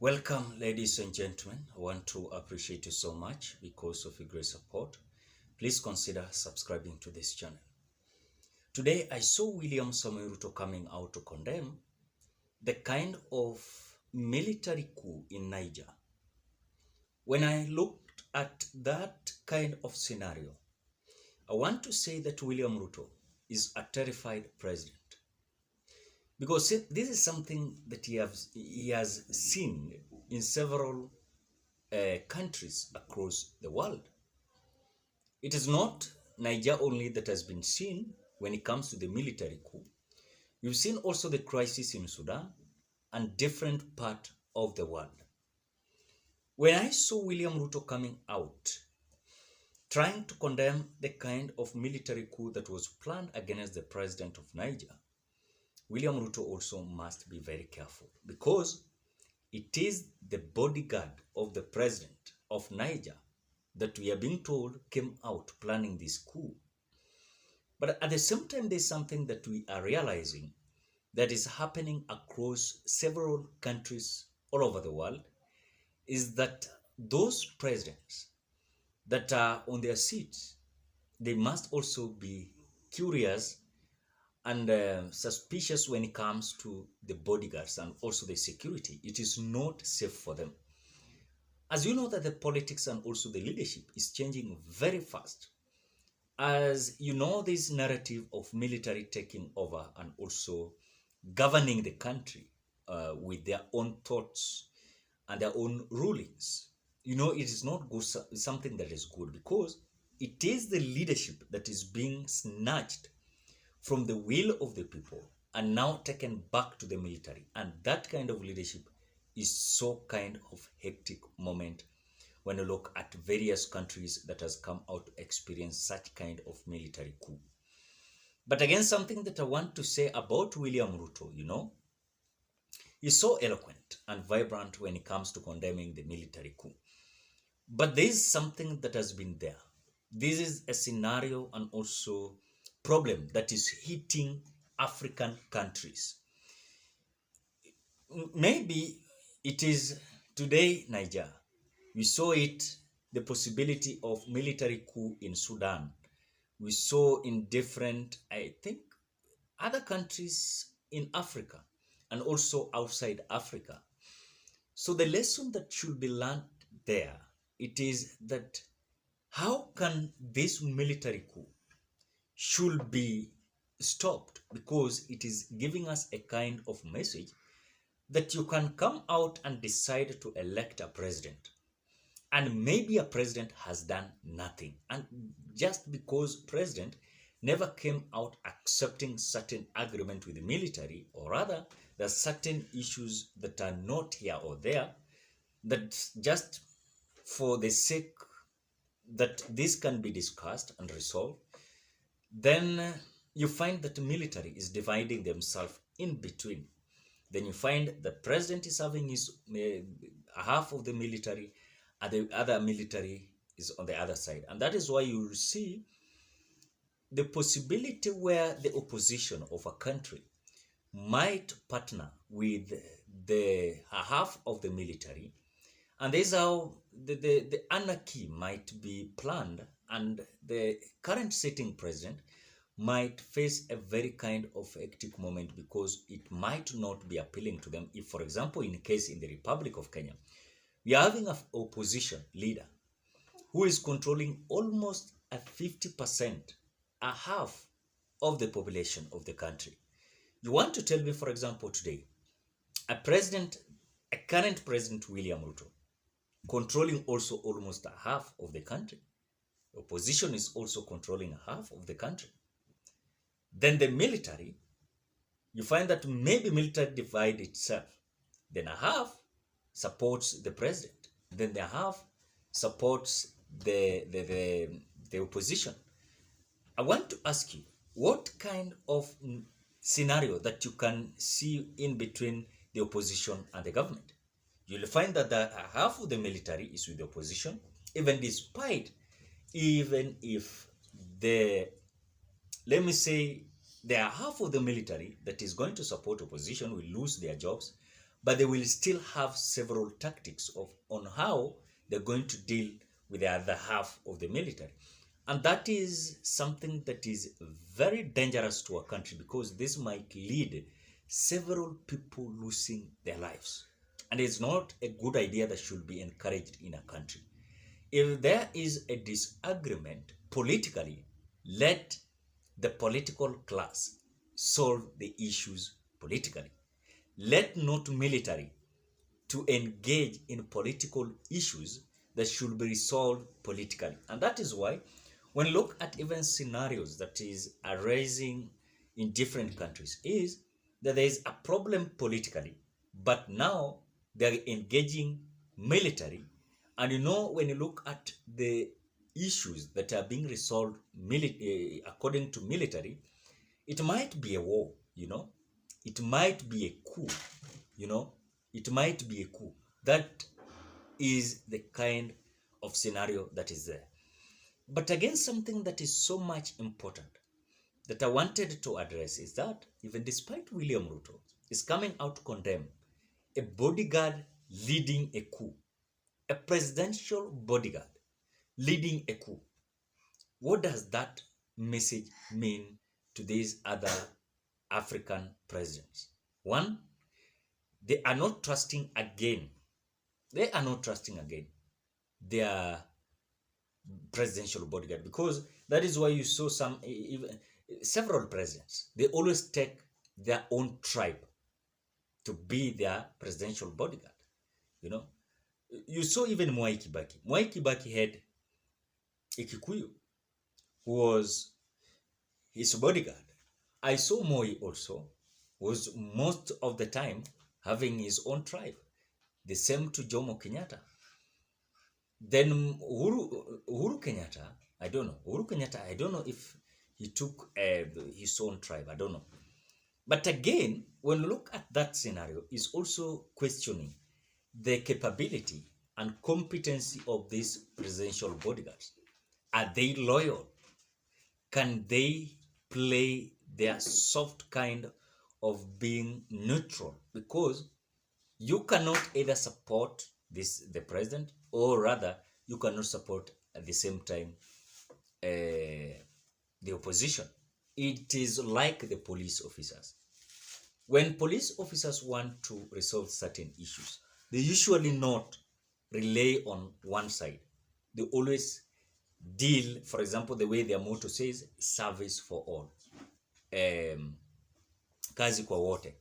Welcome, ladies and gentlemen. I want to appreciate you so much because of your great support. Please consider subscribing to this channel. Today, I saw William Samoei Ruto coming out to condemn the kind of military coup in Niger. When I looked at that kind of scenario, I want to say that William Ruto is a terrified president. Because this is something that he has seen in several countries across the world. It is not Niger only that has been seen when it comes to the military coup. You've seen also the crisis in Sudan and different parts of the world. When I saw William Ruto coming out, trying to condemn the kind of military coup that was planned against the president of Niger, William Ruto also must be very careful because it is the bodyguard of the president of Niger that we are being told came out planning this coup. But at the same time, there's something that we are realizing that is happening across several countries all over the world is that those presidents that are on their seats, they must also be curious and suspicious when it comes to the bodyguards and also the security. It is not safe for them. As you know that the politics and also the leadership is changing very fast. As you know, this narrative of military taking over and also governing the country with their own thoughts and their own rulings. You know, it is not good, something that is good because it is the leadership that is being snatched from the will of the people and now taken back to the military. And that kind of leadership is so kind of hectic moment when you look at various countries that has come out to experience such kind of military coup. But again, something that I want to say about William Ruto, you know, he's so eloquent and vibrant when it comes to condemning the military coup. But there is something that has been there. This is a scenario and also problem that is hitting African countries. Maybe it is today Niger. We saw it, the possibility of military coup in Sudan. We saw in different, I think, other countries in Africa and also outside Africa. So the lesson that should be learned there, it is that how can this military coup should be stopped, because it is giving us a kind of message that you can come out and decide to elect a president and maybe a president has done nothing, and just because president never came out accepting certain agreement with the military, or rather there are certain issues that are not here or there, that just for the sake that this can be discussed and resolved, then you find that the military is dividing themselves in between. Then you find the president is having his half of the military and the other military is on the other side. And that is why you will see the possibility where the opposition of a country might partner with the half of the military. And this is how the anarchy might be planned, and the current sitting president might face a very kind of hectic moment because it might not be appealing to them. If, for example, in case in the Republic of Kenya, we are having an opposition leader who is controlling almost a 50%, a half of the population of the country. You want to tell me, for example, today, a current president, William Ruto, controlling also almost a half of the country. Opposition is also controlling a half of the country. Then the military, you find that maybe military divide itself. Then a half supports the president. Then the half supports the opposition. I want to ask you, what kind of scenario that you can see in between the opposition and the government? You'll find that the half of the military is with the opposition, even if let me say, there are half of the military that is going to support opposition will lose their jobs, but they will still have several tactics on how they're going to deal with the other half of the military. And that is something that is very dangerous to our country, because this might lead several people losing their lives. And it's not a good idea that should be encouraged in a country. If there is a disagreement politically, let the political class solve the issues politically. Let not military to engage in political issues that should be resolved politically. And that is why when you look at even scenarios that is arising in different countries, is that there is a problem politically, but now they're engaging military. And when you look at the issues that are being resolved according to military, it might be a war, it might be a coup, it might be a coup. That is the kind of scenario that is there. But again, something that is so much important that I wanted to address is that even despite William Ruto is coming out to condemn a bodyguard leading a coup, a presidential bodyguard leading a coup, what does that message mean to these other African presidents? One, they are not trusting again. They are not trusting again their presidential bodyguard, because that is why you saw several presidents, they always take their own tribe to be their presidential bodyguard. You saw even Mwai Kibaki. Mwai Kibaki had a Kikuyu who was his bodyguard. I saw Moi also was most of the time having his own tribe. The same to Jomo Kenyatta. Then Uhuru Kenyatta, I don't know if he took his own tribe. I don't know. But again, when you look at that scenario, is also questioning the capability and competency of these presidential bodyguards. Are they loyal? Can they play their soft kind of being neutral? Because you cannot either support the president, or rather you cannot support at the same time the opposition. It is like the police officers. When police officers want to resolve certain issues, they usually not rely on one side. They always deal, for example, the way their motto says, service for all, kazi kwa wote.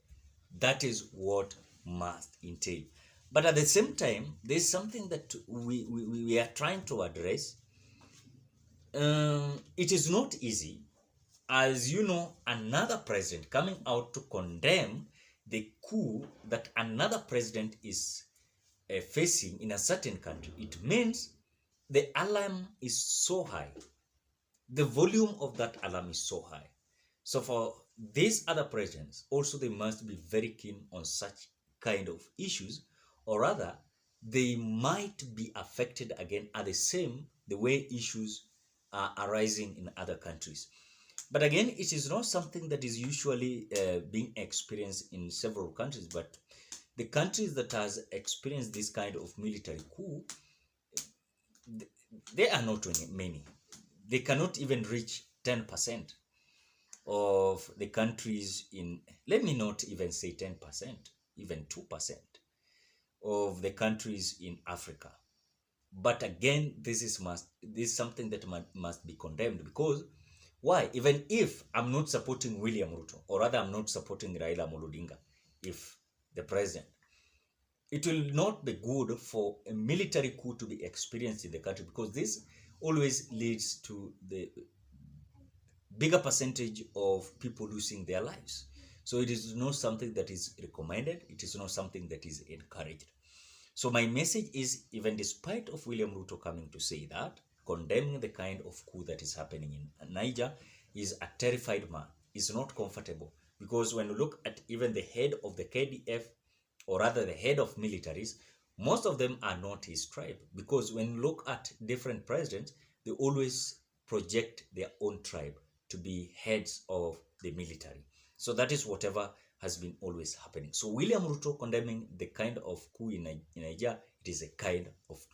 That is what must entail. But at the same time, there's something that we are trying to address. It is not easy, as another president coming out to condemn the coup that another president is facing in a certain country. It means the alarm is so high. The volume of that alarm is so high. So for these other presidents, also they must be very keen on such kind of issues, or rather they might be affected again at the way issues are arising in other countries. But again, it is not something that is usually being experienced in several countries, but the countries that has experienced this kind of military coup, they are not many. They cannot even reach 10% of the countries in, let me not even say 10%, even 2% of the countries in Africa. But again, this is something that must be condemned, because why? Even if I'm not supporting William Ruto, or rather I'm not supporting Raila Amolo Odinga, if the president, it will not be good for a military coup to be experienced in the country, because this always leads to the bigger percentage of people losing their lives. So it is not something that is recommended. It is not something that is encouraged. So my message is, even despite of William Ruto coming to say that, condemning the kind of coup that is happening in Niger, is a terrified man, is not comfortable. Because when you look at even the head of the KDF, or rather the head of militaries, most of them are not his tribe. Because when you look at different presidents, they always project their own tribe to be heads of the military. So that is whatever has been always happening. So William Ruto condemning the kind of coup in Niger, it is a kind of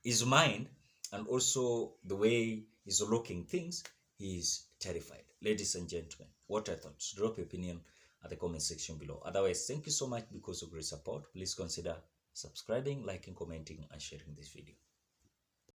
his mind, and also the way he's looking things, he is terrified. Ladies and gentlemen, what are thoughts? Drop your opinion at the comment section below. Otherwise, thank you so much because of great support. Please consider subscribing, liking, commenting, and sharing this video.